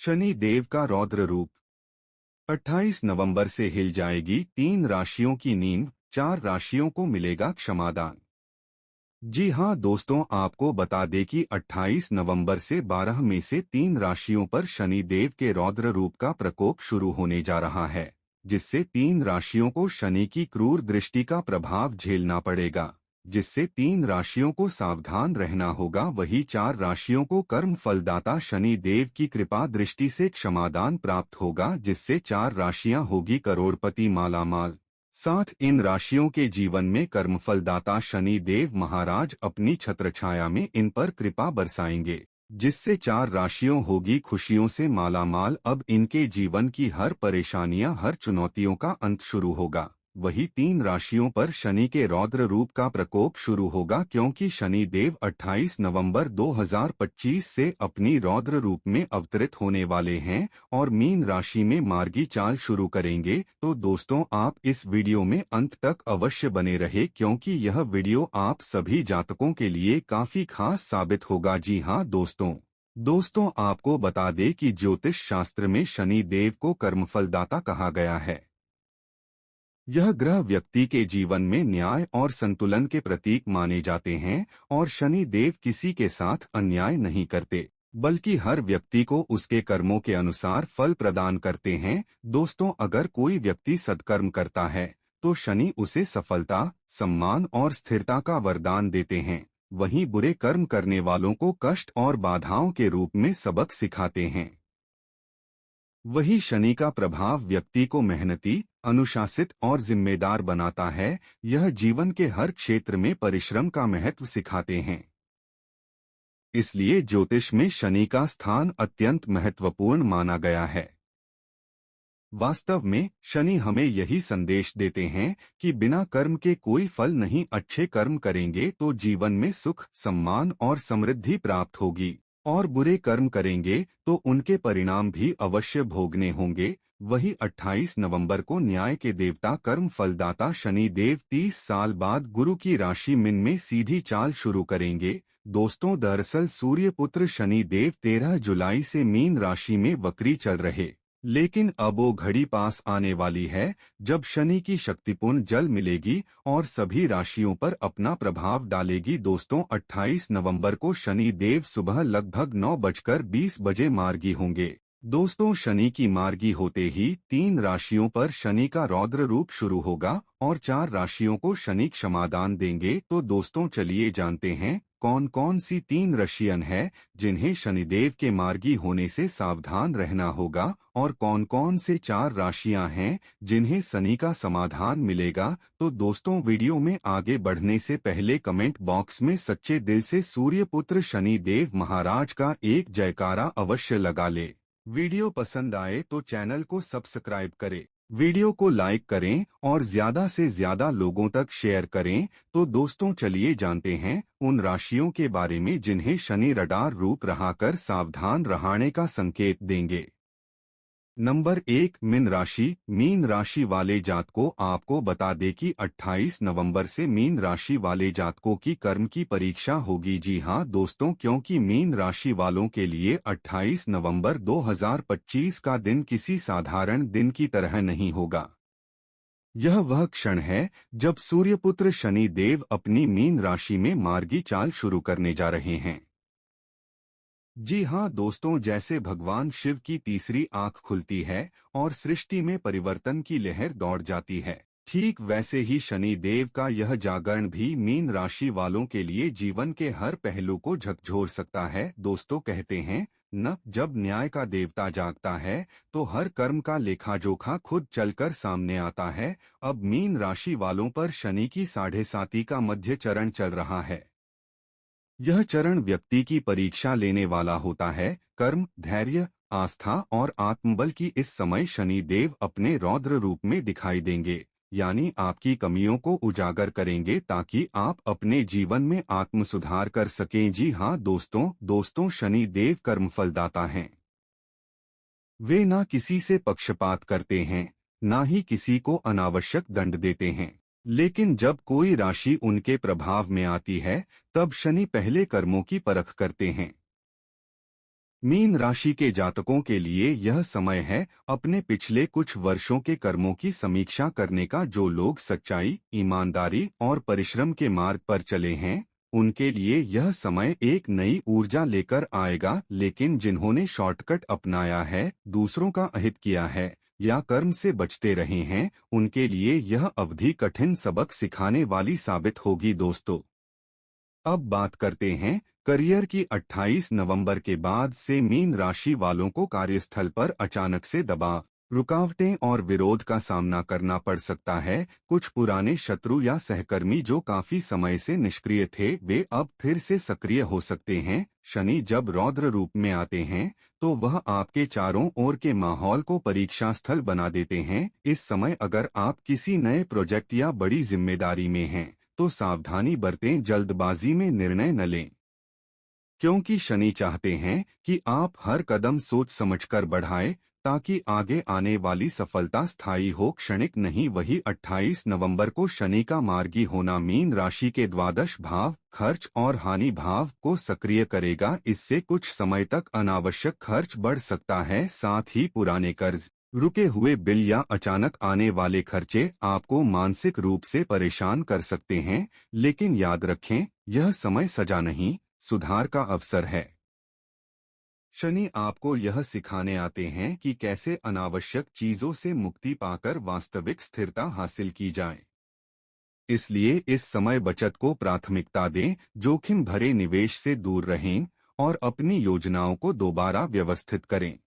शनि देव का रौद्र रूप। 28 नवंबर से हिल जाएगी 3 राशियों की नींद, 4 राशियों को मिलेगा क्षमादान। जी हां दोस्तों, आपको बता दें कि 28 नवंबर से 12 मई से 3 राशियों पर शनि देव के रौद्र रूप का प्रकोप शुरू होने जा रहा है, जिससे 3 राशियों को शनि की क्रूर दृष्टि का प्रभाव झेलना पड़ेगा, जिससे 3 राशियों को सावधान रहना होगा। वही 4 राशियों को कर्म फलदाता शनि देव की कृपा दृष्टि से क्षमादान प्राप्त होगा, जिससे 4 राशियां होगी करोड़पति मालामाल। साथ इन राशियों के जीवन में कर्मफलदाता शनि देव महाराज अपनी छत्रछाया में इन पर कृपा बरसाएंगे, जिससे 4 राशियों होगी खुशियों से मालामाल। अब इनके जीवन की हर परेशानियां, हर चुनौतियों का अंत शुरू होगा। वही 3 राशियों पर शनि के रौद्र रूप का प्रकोप शुरू होगा, क्योंकि शनि देव 28 नवंबर 2025 से अपनी रौद्र रूप में अवतरित होने वाले हैं और मीन राशि में मार्गी चाल शुरू करेंगे। तो दोस्तों, आप इस वीडियो में अंत तक अवश्य बने रहे, क्योंकि यह वीडियो आप सभी जातकों के लिए काफी खास साबित होगा। जी हाँ दोस्तों, आपको बता दें कि ज्योतिष शास्त्र में शनि देव को कर्मफलदाता कहा गया है। यह ग्रह व्यक्ति के जीवन में न्याय और संतुलन के प्रतीक माने जाते हैं और शनि देव किसी के साथ अन्याय नहीं करते, बल्कि हर व्यक्ति को उसके कर्मों के अनुसार फल प्रदान करते हैं। दोस्तों, अगर कोई व्यक्ति सत्कर्म करता है तो शनि उसे सफलता, सम्मान और स्थिरता का वरदान देते हैं। वहीं बुरे कर्म करने वालों को कष्ट और बाधाओं के रूप में सबक सिखाते हैं। वही शनि का प्रभाव व्यक्ति को मेहनती, अनुशासित और जिम्मेदार बनाता है। यह जीवन के हर क्षेत्र में परिश्रम का महत्व सिखाते हैं। इसलिए ज्योतिष में शनि का स्थान अत्यंत महत्वपूर्ण माना गया है। वास्तव में शनि हमें यही संदेश देते हैं कि बिना कर्म के कोई फल नहीं। अच्छे कर्म करेंगे तो जीवन में सुख, सम्मान और समृद्धि प्राप्त होगी, और बुरे कर्म करेंगे तो उनके परिणाम भी अवश्य भोगने होंगे। वही 28 नवंबर को न्याय के देवता, कर्म फलदाता शनि देव 30 साल बाद गुरु की राशि मीन में सीधी चाल शुरू करेंगे। दोस्तों, दरअसल सूर्यपुत्र शनि देव 13 जुलाई से मीन राशि में वक्री चल रहे, लेकिन अब वो घड़ी पास आने वाली है जब शनि की शक्तिपूर्ण जल मिलेगी और सभी राशियों पर अपना प्रभाव डालेगी। दोस्तों, 28 नवंबर को शनि देव सुबह लगभग 9:20 बजे मार्गी होंगे। दोस्तों, शनि की मार्गी होते ही 3 राशियों पर शनि का रौद्र रूप शुरू होगा और 4 राशियों को शनि क्षमादान देंगे। तो दोस्तों, चलिए जानते हैं कौन कौन सी 3 राशियां हैं जिन्हें शनिदेव के मार्गी होने से सावधान रहना होगा, और कौन कौन से 4 राशियां हैं जिन्हें शनि का समाधान मिलेगा। तो दोस्तों, वीडियो में आगे बढ़ने से पहले कमेंट बॉक्स में सच्चे दिल से सूर्यपुत्र शनि देव महाराज का एक जयकारा अवश्य लगा ले। वीडियो पसंद आए तो चैनल को सब्सक्राइब करें, वीडियो को लाइक करें और ज्यादा से ज्यादा लोगों तक शेयर करें। तो दोस्तों, चलिए जानते हैं उन राशियों के बारे में जिन्हें शनि रडार रूप रहाकर सावधान रहने का संकेत देंगे। नंबर 1, मीन राशि। मीन राशि वाले जातकों, आपको बता दें कि 28 नवंबर से मीन राशि वाले जातकों की कर्म की परीक्षा होगी। जी हां दोस्तों, क्योंकि मीन राशि वालों के लिए 28 नवंबर 2025 का दिन किसी साधारण दिन की तरह नहीं होगा। यह वह क्षण है जब सूर्यपुत्र शनि देव अपनी मीन राशि में मार्गी चाल शुरू करने जा रहे हैं। जी हाँ दोस्तों, जैसे भगवान शिव की तीसरी आंख खुलती है और सृष्टि में परिवर्तन की लहर दौड़ जाती है, ठीक वैसे ही शनि देव का यह जागरण भी मीन राशि वालों के लिए जीवन के हर पहलू को झकझोर सकता है। दोस्तों, कहते हैं न, जब न्याय का देवता जागता है तो हर कर्म का लेखा जोखा खुद चलकर सामने आता है। अब मीन राशि वालों पर शनि की 7.5 का मध्य चरण चल रहा है। यह चरण व्यक्ति की परीक्षा लेने वाला होता है। कर्म, धैर्य, आस्था और आत्मबल की इस समय शनि देव अपने रौद्र रूप में दिखाई देंगे, यानी आपकी कमियों को उजागर करेंगे ताकि आप अपने जीवन में आत्म सुधार कर सकें। जी हाँ दोस्तों, शनि देव कर्मफलदाता हैं। वे ना किसी से पक्षपात करते हैं, ना ही किसी को अनावश्यक दंड देते हैं। लेकिन जब कोई राशि उनके प्रभाव में आती है, तब शनि पहले कर्मों की परख करते हैं। मीन राशि के जातकों के लिए यह समय है अपने पिछले कुछ वर्षों के कर्मों की समीक्षा करने का। जो लोग सच्चाई, ईमानदारी और परिश्रम के मार्ग पर चले हैं, उनके लिए यह समय एक नई ऊर्जा लेकर आएगा। लेकिन जिन्होंने शॉर्टकट अपनाया है, दूसरों का अहित किया है या कर्म से बचते रहे हैं, उनके लिए यह अवधि कठिन सबक सिखाने वाली साबित होगी। दोस्तों, अब बात करते हैं करियर की। 28 नवंबर के बाद से मीन राशि वालों को कार्यस्थल पर अचानक से दबाव, रुकावटें और विरोध का सामना करना पड़ सकता है। कुछ पुराने शत्रु या सहकर्मी जो काफी समय से निष्क्रिय थे, वे अब फिर से सक्रिय हो सकते हैं। शनि जब रौद्र रूप में आते हैं तो वह आपके चारों ओर के माहौल को परीक्षा स्थल बना देते हैं। इस समय अगर आप किसी नए प्रोजेक्ट या बड़ी जिम्मेदारी में हैं तो सावधानी बरतें, जल्दबाजी में निर्णय न लें, क्योंकि शनि चाहते हैं कि आप हर कदम सोच समझकर बढ़ाएं ताकि आगे आने वाली सफलता स्थायी हो, क्षणिक नहीं। वही 28 नवंबर को शनि का मार्गी होना मीन राशि के द्वादश भाव, खर्च और हानि भाव को सक्रिय करेगा। इससे कुछ समय तक अनावश्यक खर्च बढ़ सकता है। साथ ही पुराने कर्ज, रुके हुए बिल या अचानक आने वाले खर्चे आपको मानसिक रूप से परेशान कर सकते हैं। लेकिन याद रखें, यह समय सजा नहीं, सुधार का अवसर है। शनि आपको यह सिखाने आते हैं कि कैसे अनावश्यक चीजों से मुक्ति पाकर वास्तविक स्थिरता हासिल की जाए। इसलिए इस समय बचत को प्राथमिकता दें, जोखिम भरे निवेश से दूर रहें और अपनी योजनाओं को दोबारा व्यवस्थित करें।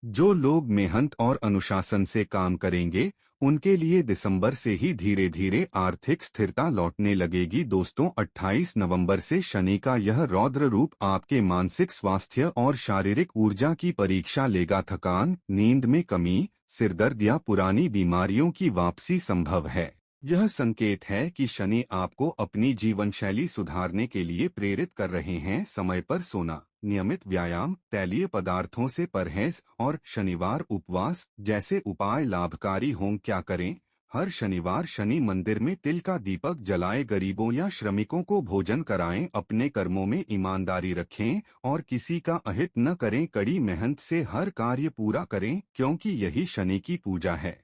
जो लोग मेहनत और अनुशासन से काम करेंगे, उनके लिए दिसंबर से ही धीरे धीरे आर्थिक स्थिरता लौटने लगेगी। दोस्तों, 28 नवंबर से शनि का यह रौद्र रूप आपके मानसिक स्वास्थ्य और शारीरिक ऊर्जा की परीक्षा लेगा। थकान, नींद में कमी, सिरदर्द या पुरानी बीमारियों की वापसी संभव है। यह संकेत है कि शनि आपको अपनी जीवन शैली सुधारने के लिए प्रेरित कर रहे हैं। समय पर सोना, नियमित व्यायाम, तैलीय पदार्थों से परहेज और शनिवार उपवास जैसे उपाय लाभकारी हों। क्या करें? हर शनिवार शनि मंदिर में तिल का दीपक जलाएं, गरीबों या श्रमिकों को भोजन कराएं, अपने कर्मों में ईमानदारी रखें और किसी का अहित न करें। कड़ी मेहनत से हर कार्य पूरा करें, क्योंकि यही शनि की पूजा है।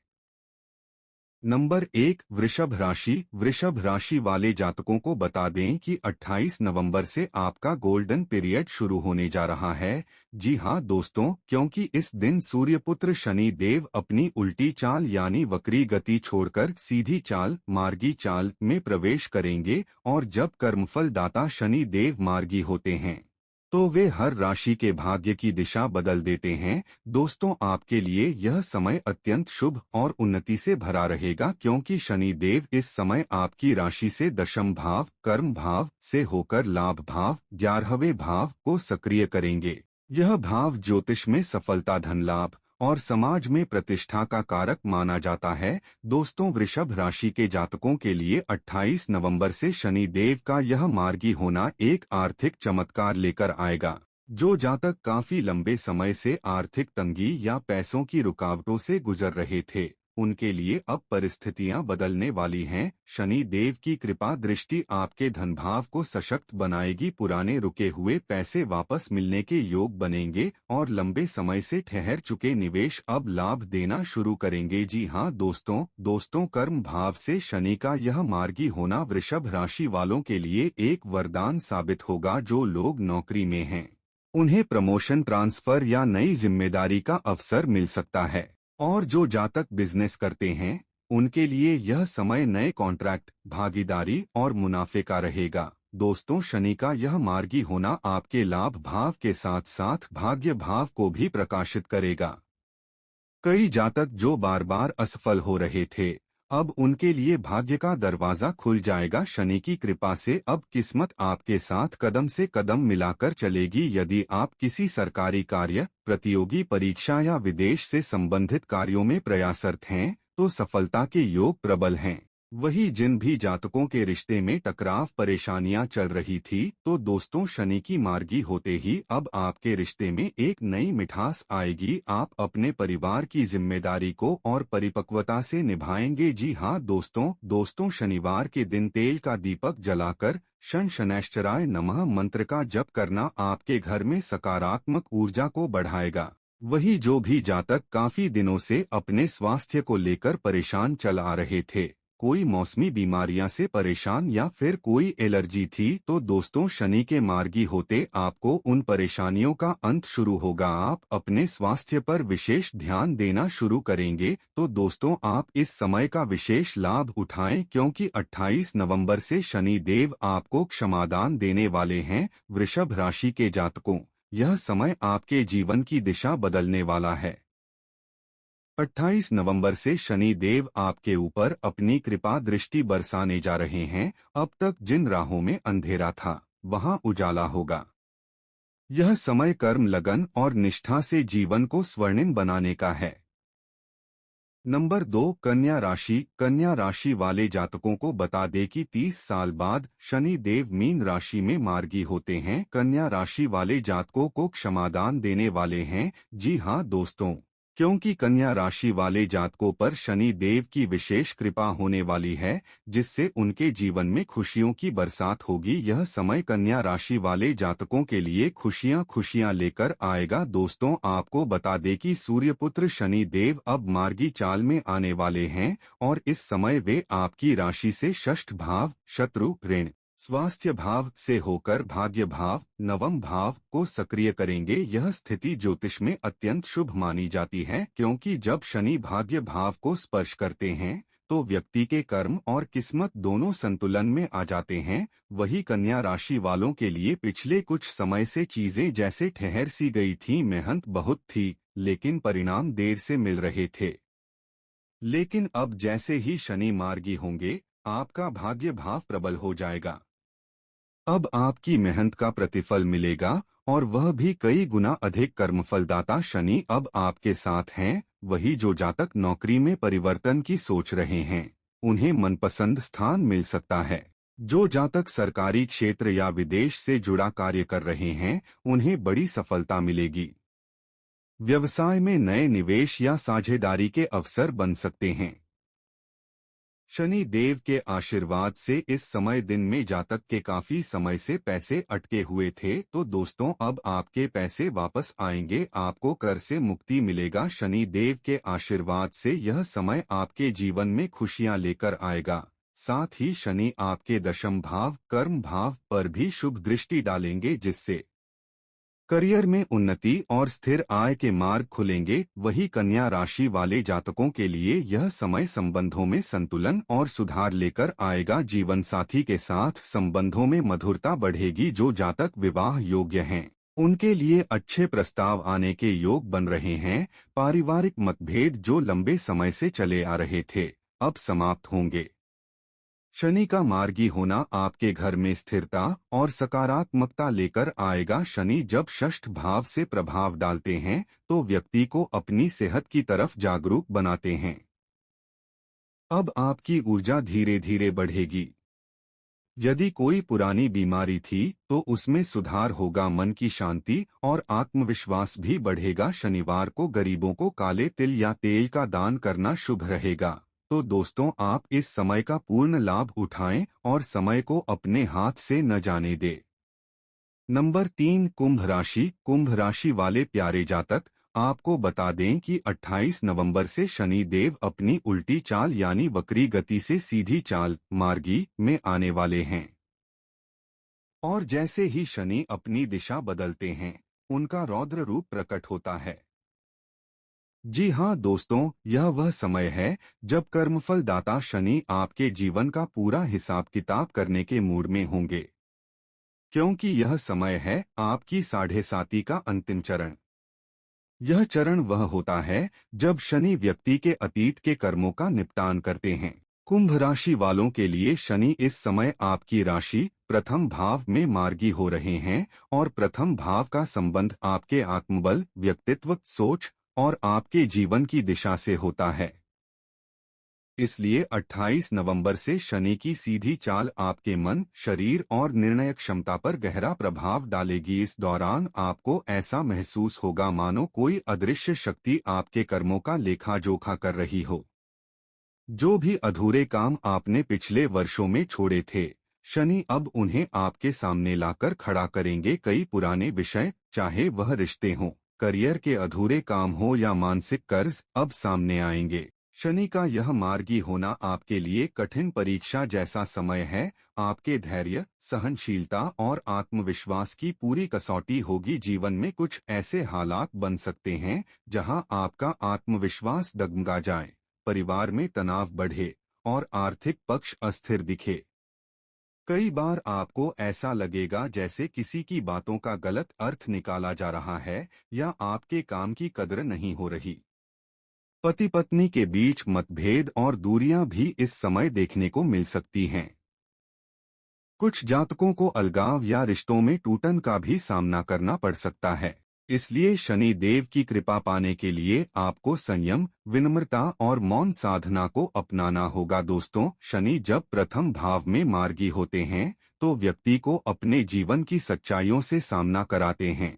नंबर 1, वृषभ राशि। वृषभ राशि वाले जातकों को बता दें कि 28 नवंबर से आपका गोल्डन पीरियड शुरू होने जा रहा है। जी हां दोस्तों, क्योंकि इस दिन सूर्यपुत्र शनि देव अपनी उल्टी चाल यानी वक्री गति छोड़कर सीधी चाल, मार्गी चाल में प्रवेश करेंगे। और जब कर्मफल दाता शनि देव मार्गी होते हैं तो वे हर राशि के भाग्य की दिशा बदल देते हैं। दोस्तों, आपके लिए यह समय अत्यंत शुभ और उन्नति से भरा रहेगा, क्योंकि शनि देव इस समय आपकी राशि से दशम भाव, कर्म भाव से होकर लाभ भाव, 11वें भाव को सक्रिय करेंगे। यह भाव ज्योतिष में सफलता, धन लाभ और समाज में प्रतिष्ठा का कारक माना जाता है। दोस्तों, वृषभ राशि के जातकों के लिए 28 नवंबर से शनि देव का यह मार्गी होना एक आर्थिक चमत्कार लेकर आएगा। जो जातक काफी लंबे समय से आर्थिक तंगी या पैसों की रुकावटों से गुजर रहे थे, उनके लिए अब परिस्थितियां बदलने वाली हैं। शनि देव की कृपा दृष्टि आपके धन भाव को सशक्त बनाएगी। पुराने रुके हुए पैसे वापस मिलने के योग बनेंगे और लंबे समय से ठहर चुके निवेश अब लाभ देना शुरू करेंगे। जी हां दोस्तों, कर्म भाव से शनि का यह मार्गी होना वृषभ राशि वालों के लिए एक वरदान साबित होगा। जो लोग नौकरी में हैं, उन्हें प्रमोशन, ट्रांसफर या नई जिम्मेदारी का अवसर मिल सकता है। और जो जातक बिजनेस करते हैं, उनके लिए यह समय नए कॉन्ट्रैक्ट, भागीदारी और मुनाफे का रहेगा। दोस्तों, शनि का यह मार्गी होना आपके लाभ भाव के साथ साथ भाग्य भाव को भी प्रकाशित करेगा। कई जातक जो बार बार असफल हो रहे थे, अब उनके लिए भाग्य का दरवाजा खुल जाएगा। शनि की कृपा से अब किस्मत आपके साथ कदम से कदम मिलाकर चलेगी। यदि आप किसी सरकारी कार्य, प्रतियोगी परीक्षा या विदेश से संबंधित कार्यों में प्रयासरत हैं, तो सफलता के योग प्रबल हैं। वही जिन भी जातकों के रिश्ते में टकराव परेशानियां चल रही थी, तो दोस्तों शनि की मार्गी होते ही अब आपके रिश्ते में एक नई मिठास आएगी। आप अपने परिवार की जिम्मेदारी को और परिपक्वता से निभाएंगे। जी हाँ दोस्तों शनिवार के दिन तेल का दीपक जलाकर शन शनैश्चराय नमः मंत्र का जप करना आपके घर में सकारात्मक ऊर्जा को बढ़ाएगा। वही जो भी जातक काफी दिनों से अपने स्वास्थ्य को लेकर परेशान चल आ रहे थे, कोई मौसमी बीमारियां से परेशान या फिर कोई एलर्जी थी, तो दोस्तों शनि के मार्गी होते आपको उन परेशानियों का अंत शुरू होगा। आप अपने स्वास्थ्य पर विशेष ध्यान देना शुरू करेंगे। तो दोस्तों आप इस समय का विशेष लाभ उठाएं, क्योंकि 28 नवंबर से शनि देव आपको क्षमादान देने वाले हैं। वृषभ राशि के जातकों, यह समय आपके जीवन की दिशा बदलने वाला है। 28 नवंबर से शनि देव आपके ऊपर अपनी कृपा दृष्टि बरसाने जा रहे हैं। अब तक जिन राहों में अंधेरा था, वहां उजाला होगा। यह समय कर्म, लगन और निष्ठा से जीवन को स्वर्णिम बनाने का है। नंबर 2, कन्या राशि। कन्या राशि वाले जातकों को बता दें कि 30 साल बाद शनि देव मीन राशि में मार्गी होते हैं। कन्या राशि वाले जातकों को क्षमादान देने वाले हैं। जी हाँ दोस्तों, क्योंकि कन्या राशि वाले जातकों पर शनि देव की विशेष कृपा होने वाली है, जिससे उनके जीवन में खुशियों की बरसात होगी। यह समय कन्या राशि वाले जातकों के लिए खुशियां लेकर आएगा। दोस्तों आपको बता दें कि सूर्यपुत्र शनि देव अब मार्गी चाल में आने वाले हैं, और इस समय वे आपकी राशि से षष्ठ भाव, शत्रु, ऋण, स्वास्थ्य भाव से होकर भाग्य भाव, नवम भाव को सक्रिय करेंगे। यह स्थिति ज्योतिष में अत्यंत शुभ मानी जाती है, क्योंकि जब शनि भाग्य भाव को स्पर्श करते हैं तो व्यक्ति के कर्म और किस्मत दोनों संतुलन में आ जाते हैं। वही कन्या राशि वालों के लिए पिछले कुछ समय से चीजें जैसे ठहर सी गई थी। मेहनत बहुत थी, लेकिन परिणाम देर से मिल रहे थे। लेकिन अब जैसे ही शनि मार्गी होंगे, आपका भाग्य भाव प्रबल हो जाएगा। अब आपकी मेहनत का प्रतिफल मिलेगा, और वह भी कई गुना अधिक। कर्मफलदाता शनि अब आपके साथ हैं। वही जो जातक नौकरी में परिवर्तन की सोच रहे हैं, उन्हें मनपसंद स्थान मिल सकता है। जो जातक सरकारी क्षेत्र या विदेश से जुड़ा कार्य कर रहे हैं, उन्हें बड़ी सफलता मिलेगी। व्यवसाय में नए निवेश या साझेदारी के अवसर बन सकते हैं। शनि देव के आशीर्वाद से इस समय दिन में जातक के काफी समय से पैसे अटके हुए थे, तो दोस्तों अब आपके पैसे वापस आएंगे। आपको कर से मुक्ति मिलेगा। शनि देव के आशीर्वाद से यह समय आपके जीवन में खुशियां लेकर आएगा। साथ ही शनि आपके दशम भाव, कर्म भाव पर भी शुभ दृष्टि डालेंगे, जिससे करियर में उन्नति और स्थिर आय के मार्ग खुलेंगे। वही कन्या राशि वाले जातकों के लिए यह समय संबंधों में संतुलन और सुधार लेकर आएगा। जीवन साथी के साथ संबंधों में मधुरता बढ़ेगी। जो जातक विवाह योग्य हैं, उनके लिए अच्छे प्रस्ताव आने के योग बन रहे हैं। पारिवारिक मतभेद जो लंबे समय से चले आ रहे थे, अब समाप्त होंगे। शनि का मार्गी होना आपके घर में स्थिरता और सकारात्मकता लेकर आएगा। शनि जब षष्ठ भाव से प्रभाव डालते हैं, तो व्यक्ति को अपनी सेहत की तरफ जागरूक बनाते हैं। अब आपकी ऊर्जा धीरे धीरे बढ़ेगी। यदि कोई पुरानी बीमारी थी, तो उसमें सुधार होगा। मन की शांति और आत्मविश्वास भी बढ़ेगा। शनिवार को गरीबों को काले तिल या तेल का दान करना शुभ रहेगा। तो दोस्तों आप इस समय का पूर्ण लाभ उठाएं और समय को अपने हाथ से न जाने दें। नंबर 3, कुंभ राशि। कुंभ राशि वाले प्यारे जातक, आपको बता दें कि 28 नवंबर से शनि देव अपनी उल्टी चाल यानी वक्री गति से सीधी चाल, मार्गी, में आने वाले हैं। और जैसे ही शनि अपनी दिशा बदलते हैं, उनका रौद्र रूप प्रकट होता है। जी हाँ दोस्तों, यह वह समय है जब कर्मफल दाता शनि आपके जीवन का पूरा हिसाब किताब करने के मूड में होंगे, क्योंकि यह समय है आपकी 7.5 का अंतिम चरण। यह चरण वह होता है जब शनि व्यक्ति के अतीत के कर्मों का निपटान करते हैं। कुंभ राशि वालों के लिए शनि इस समय आपकी राशि, प्रथम भाव में मार्गी हो रहे हैं, और प्रथम भाव का संबंध आपके आत्मबल, व्यक्तित्व, सोच और आपके जीवन की दिशा से होता है। इसलिए 28 नवंबर से शनि की सीधी चाल आपके मन, शरीर और निर्णय क्षमता पर गहरा प्रभाव डालेगी। इस दौरान आपको ऐसा महसूस होगा मानो कोई अदृश्य शक्ति आपके कर्मों का लेखा जोखा कर रही हो। जो भी अधूरे काम आपने पिछले वर्षों में छोड़े थे, शनि अब उन्हें आपके सामने लाकर खड़ा करेंगे। कई पुराने विषय, चाहे वह रिश्ते हों, करियर के अधूरे काम हो या मानसिक कर्ज, अब सामने आएंगे। शनि का यह मार्गी होना आपके लिए कठिन परीक्षा जैसा समय है। आपके धैर्य, सहनशीलता और आत्मविश्वास की पूरी कसौटी होगी। जीवन में कुछ ऐसे हालात बन सकते हैं जहां आपका आत्मविश्वास डगमगा जाए, परिवार में तनाव बढ़े और आर्थिक पक्ष अस्थिर दिखे। कई बार आपको ऐसा लगेगा जैसे किसी की बातों का गलत अर्थ निकाला जा रहा है या आपके काम की कद्र नहीं हो रही। पति पत्नी के बीच मतभेद और दूरियां भी इस समय देखने को मिल सकती हैं। कुछ जातकों को अलगाव या रिश्तों में टूटन का भी सामना करना पड़ सकता है। इसलिए शनि देव की कृपा पाने के लिए आपको संयम, विनम्रता और मौन साधना को अपनाना होगा। दोस्तों, शनि जब प्रथम भाव में मार्गी होते हैं तो व्यक्ति को अपने जीवन की सच्चाइयों से सामना कराते हैं।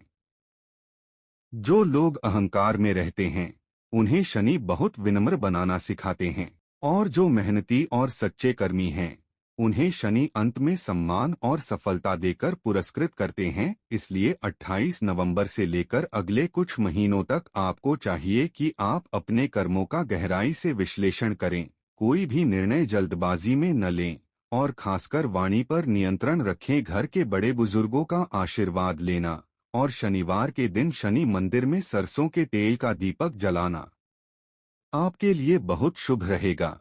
जो लोग अहंकार में रहते हैं, उन्हें शनि बहुत विनम्र बनाना सिखाते हैं, और जो मेहनती और सच्चे कर्मी हैं, उन्हें शनि अंत में सम्मान और सफलता देकर पुरस्कृत करते हैं। इसलिए 28 नवंबर से लेकर अगले कुछ महीनों तक आपको चाहिए कि आप अपने कर्मों का गहराई से विश्लेषण करें, कोई भी निर्णय जल्दबाजी में न लें और खासकर वाणी पर नियंत्रण रखें। घर के बड़े बुजुर्गों का आशीर्वाद लेना और शनिवार के दिन शनि मंदिर में सरसों के तेल का दीपक जलाना आपके लिए बहुत शुभ रहेगा।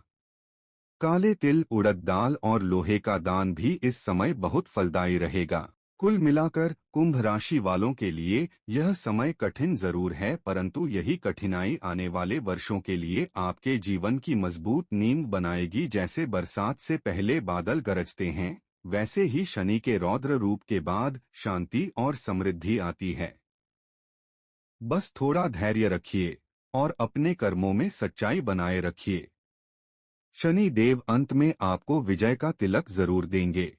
काले तिल, उड़द दाल और लोहे का दान भी इस समय बहुत फलदायी रहेगा। कुल मिलाकर कुंभ राशि वालों के लिए यह समय कठिन जरूर है, परंतु यही कठिनाई आने वाले वर्षों के लिए आपके जीवन की मजबूत नींव बनाएगी। जैसे बरसात से पहले बादल गरजते हैं, वैसे ही शनि के रौद्र रूप के बाद शांति और समृद्धि आती है। बस थोड़ा धैर्य रखिए और अपने कर्मों में सच्चाई बनाए रखिए। शनि देव अंत में आपको विजय का तिलक जरूर देंगे।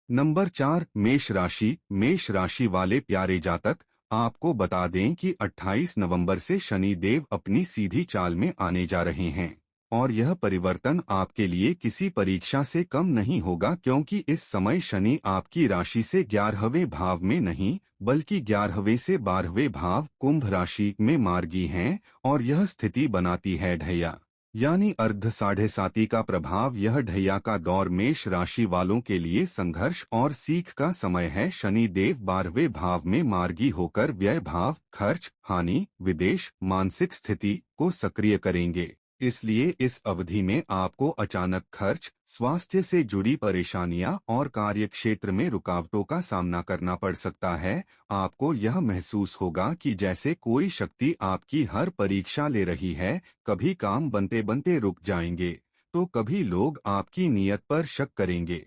नंबर 4, मेष राशि। मेष राशि वाले प्यारे जातक, आपको बता दें कि 28 नवंबर से शनि देव अपनी सीधी चाल में आने जा रहे हैं और यह परिवर्तन आपके लिए किसी परीक्षा से कम नहीं होगा, क्योंकि इस समय शनि आपकी राशि से 11वें भाव में नहीं बल्कि 11वें से 12वें भाव कुंभ राशि में मार्गी हैं और यह स्थिति बनाती है ढैया, यानी अर्ध साढ़े साती का प्रभाव। यह ढैया का दौर मेष राशि वालों के लिए संघर्ष और सीख का समय है। शनि देव 12वें भाव में मार्गी होकर व्यय भाव, खर्च, हानि, विदेश, मानसिक स्थिति को सक्रिय करेंगे। इसलिए इस अवधि में आपको अचानक खर्च, स्वास्थ्य से जुड़ी परेशानियां और कार्यक्षेत्र में रुकावटों का सामना करना पड़ सकता है। आपको यह महसूस होगा कि जैसे कोई शक्ति आपकी हर परीक्षा ले रही है। कभी काम बनते बनते रुक जाएंगे तो कभी लोग आपकी नीयत पर शक करेंगे।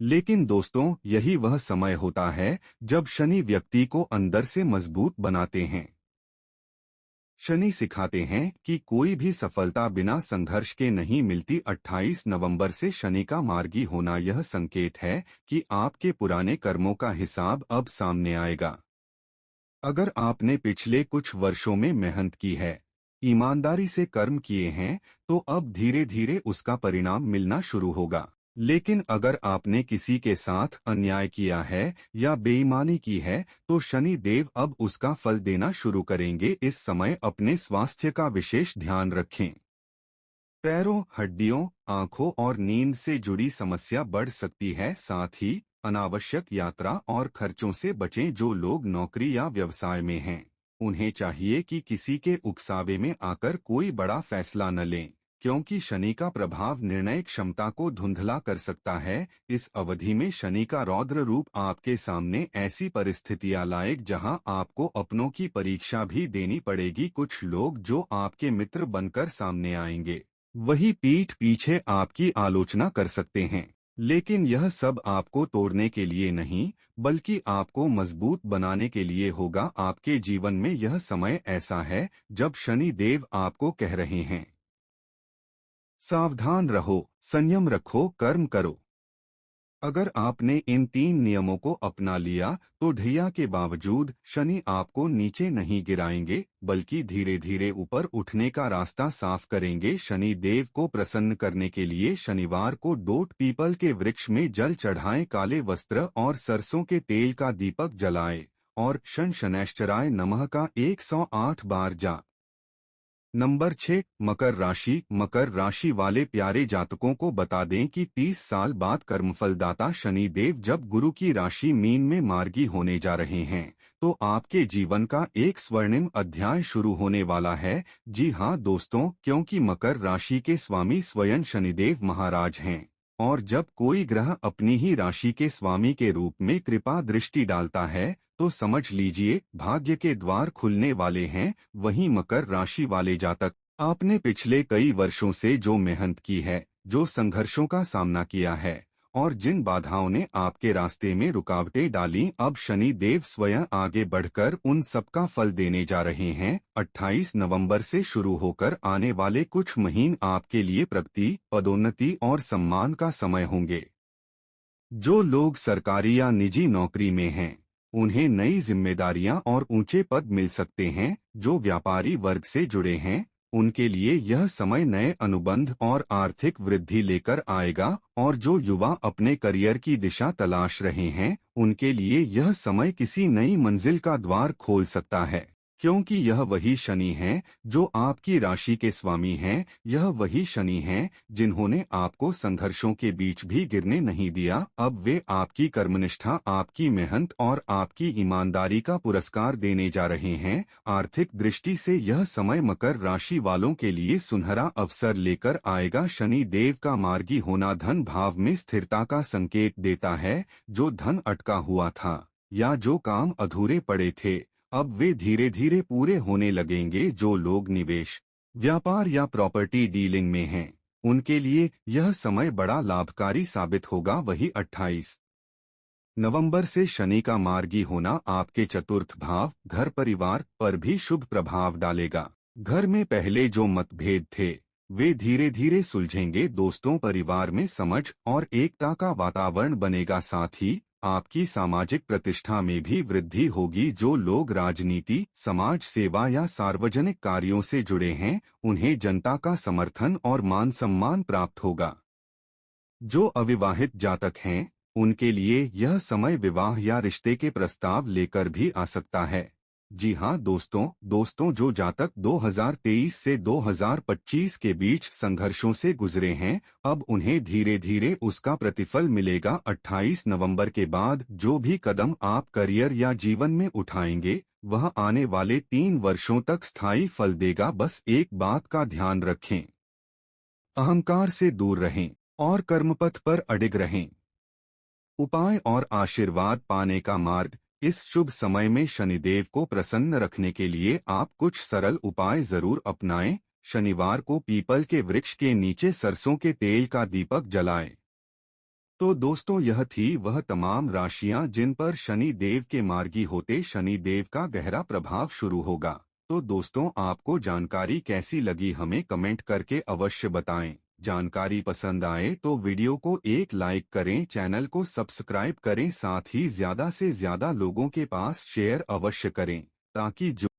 लेकिन दोस्तों, यही वह समय होता है जब शनि व्यक्ति को अंदर से मजबूत बनाते हैं। शनि सिखाते हैं कि कोई भी सफलता बिना संघर्ष के नहीं मिलती। 28 नवंबर से शनि का मार्गी होना यह संकेत है कि आपके पुराने कर्मों का हिसाब अब सामने आएगा। अगर आपने पिछले कुछ वर्षों में मेहनत की है, ईमानदारी से कर्म किए हैं, तो अब धीरे धीरे उसका परिणाम मिलना शुरू होगा। लेकिन अगर आपने किसी के साथ अन्याय किया है या बेईमानी की है, तो शनि देव अब उसका फल देना शुरू करेंगे। इस समय अपने स्वास्थ्य का विशेष ध्यान रखें। पैरों, हड्डियों, आंखों और नींद से जुड़ी समस्या बढ़ सकती है। साथ ही अनावश्यक यात्रा और खर्चों से बचें। जो लोग नौकरी या व्यवसाय में हैं, उन्हें चाहिए कि किसी के उकसावे में आकर कोई बड़ा फैसला न लें, क्योंकि शनि का प्रभाव निर्णय क्षमता को धुंधला कर सकता है। इस अवधि में शनि का रौद्र रूप आपके सामने ऐसी परिस्थितियां लाएगा जहां आपको अपनों की परीक्षा भी देनी पड़ेगी। कुछ लोग जो आपके मित्र बनकर सामने आएंगे, वही पीठ पीछे आपकी आलोचना कर सकते हैं। लेकिन यह सब आपको तोड़ने के लिए नहीं, बल्कि आपको मजबूत बनाने के लिए होगा। आपके जीवन में यह समय ऐसा है जब शनि देव आपको कह रहे हैं, सावधान रहो, संयम रखो, कर्म करो। अगर आपने इन 3 नियमों को अपना लिया तो ढैया के बावजूद शनि आपको नीचे नहीं गिराएंगे, बल्कि धीरे धीरे ऊपर उठने का रास्ता साफ करेंगे। शनि देव को प्रसन्न करने के लिए शनिवार को डोट पीपल के वृक्ष में जल चढ़ाएं, काले वस्त्र और सरसों के तेल का दीपक जलाएं और शन शनैश्चराय नमः का 108 बार जाप। नंबर 6, मकर राशि। मकर राशि वाले प्यारे जातकों को बता दें कि 30 साल बाद कर्मफलदाता शनि देव जब गुरु की राशि मीन में मार्गी होने जा रहे हैं, तो आपके जीवन का एक स्वर्णिम अध्याय शुरू होने वाला है। जी हाँ दोस्तों, क्योंकि मकर राशि के स्वामी स्वयं शनिदेव महाराज हैं, और जब कोई ग्रह अपनी ही राशि के स्वामी के रूप में कृपा दृष्टि डालता है तो समझ लीजिए भाग्य के द्वार खुलने वाले हैं। वहीं मकर राशि वाले जातक, आपने पिछले कई वर्षों से जो मेहनत की है, जो संघर्षों का सामना किया है और जिन बाधाओं ने आपके रास्ते में रुकावटें डाली, अब शनि देव स्वयं आगे बढ़कर उन सबका फल देने जा रहे हैं। 28 नवंबर से शुरू होकर आने वाले कुछ महीने आपके लिए प्रगति, पदोन्नति और सम्मान का समय होंगे। जो लोग सरकारी या निजी नौकरी में हैं, उन्हें नई जिम्मेदारियां और ऊंचे पद मिल सकते हैं। जो व्यापारी वर्ग से जुड़े हैं, उनके लिए यह समय नए अनुबंध और आर्थिक वृद्धि लेकर आएगा, और जो युवा अपने करियर की दिशा तलाश रहे हैं, उनके लिए यह समय किसी नई मंजिल का द्वार खोल सकता है। क्योंकि यह वही शनि हैं जो आपकी राशि के स्वामी हैं। यह वही शनि हैं जिन्होंने आपको संघर्षों के बीच भी गिरने नहीं दिया। अब वे आपकी कर्मनिष्ठा, आपकी मेहनत और आपकी ईमानदारी का पुरस्कार देने जा रहे हैं। आर्थिक दृष्टि से यह समय मकर राशि वालों के लिए सुनहरा अवसर लेकर आएगा। शनि देव का मार्गी होना धन भाव में स्थिरता का संकेत देता है। जो धन अटका हुआ था या जो काम अधूरे पड़े थे, अब वे धीरे धीरे पूरे होने लगेंगे। जो लोग निवेश, व्यापार या प्रॉपर्टी डीलिंग में हैं, उनके लिए यह समय बड़ा लाभकारी साबित होगा। वही 28 नवंबर से शनि का मार्गी होना आपके चतुर्थ भाव, घर परिवार पर भी शुभ प्रभाव डालेगा। घर में पहले जो मतभेद थे, वे धीरे धीरे सुलझेंगे। दोस्तों, परिवार में समझ और एकता का वातावरण बनेगा। साथ ही आपकी सामाजिक प्रतिष्ठा में भी वृद्धि होगी। जो लोग राजनीति, समाज सेवा या सार्वजनिक कार्यों से जुड़े हैं, उन्हें जनता का समर्थन और मान सम्मान प्राप्त होगा। जो अविवाहित जातक हैं, उनके लिए यह समय विवाह या रिश्ते के प्रस्ताव लेकर भी आ सकता है। जी हाँ दोस्तों, जो जातक 2023 से 2025 के बीच संघर्षों से गुजरे हैं, अब उन्हें धीरे धीरे उसका प्रतिफल मिलेगा। 28 नवंबर के बाद जो भी कदम आप करियर या जीवन में उठाएंगे, वह आने वाले 3 वर्षों तक स्थायी फल देगा। बस एक बात का ध्यान रखें, अहंकार से दूर रहें और कर्मपथ पर अडिग रहें। उपाय और आशीर्वाद पाने का मार्ग। इस शुभ समय में शनिदेव को प्रसन्न रखने के लिए आप कुछ सरल उपाय जरूर अपनाएं। शनिवार को पीपल के वृक्ष के नीचे सरसों के तेल का दीपक जलाएं। तो दोस्तों, यह थी वह तमाम राशियां जिन पर शनि देव के मार्गी होते शनि देव का गहरा प्रभाव शुरू होगा। तो दोस्तों, आपको जानकारी कैसी लगी हमें कमेंट करके अवश्य बताएं। जानकारी पसंद आए तो वीडियो को एक लाइक करें, चैनल को सब्सक्राइब करें, साथ ही ज्यादा से ज्यादा लोगों के पास शेयर अवश्य करें, ताकि ज्योति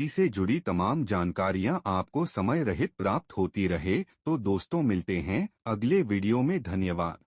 से जुड़ी तमाम जानकारियां आपको समय रहित प्राप्त होती रहे। तो दोस्तों, मिलते हैं अगले वीडियो में। धन्यवाद।